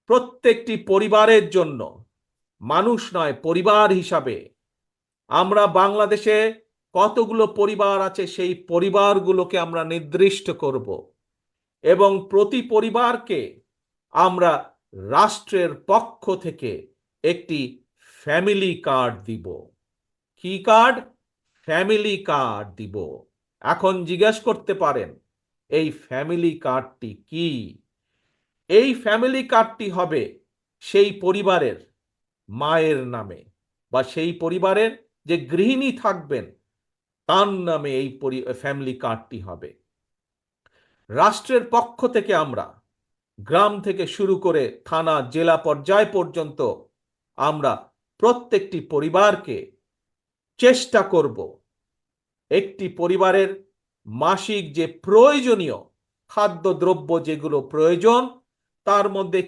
প্রত্যেকটি পরিবারের জন্য, মানুষ নয় পরিবার হিসাবে আমরা বাংলাদেশে কতগুলো পরিবার আছে সেই পরিবারগুলোকে আমরা নির্দিষ্ট করব এবং প্রতি পরিবারকে আমরা রাষ্ট্রের পক্ষ থেকে একটি ফ্যামিলি কার্ড দিব। কি কার্ড? ফ্যামিলি কার্ড দিব। এখন জিজ্ঞেস করতে পারেন এই ফ্যামিলি কার্ডটি কি? এই ফ্যামিলি কার্ডটি হবে সেই পরিবারের মায়ের নামে বা সেই পরিবারের যে গৃহিণী থাকবেন তার নামে এই ফ্যামিলি কার্ডটি হবে। রাষ্ট্রের পক্ষ থেকে আমরা গ্রাম থেকে শুরু করে থানা জেলা পর্যায় পর্যন্ত আমরা প্রত্যেকটি পরিবারকে চেষ্টা করব একটি পরিবারের মাসিক যে প্রয়োজনীয় খাদ্যদ্রব্য যেগুলো প্রয়োজন তার মধ্যে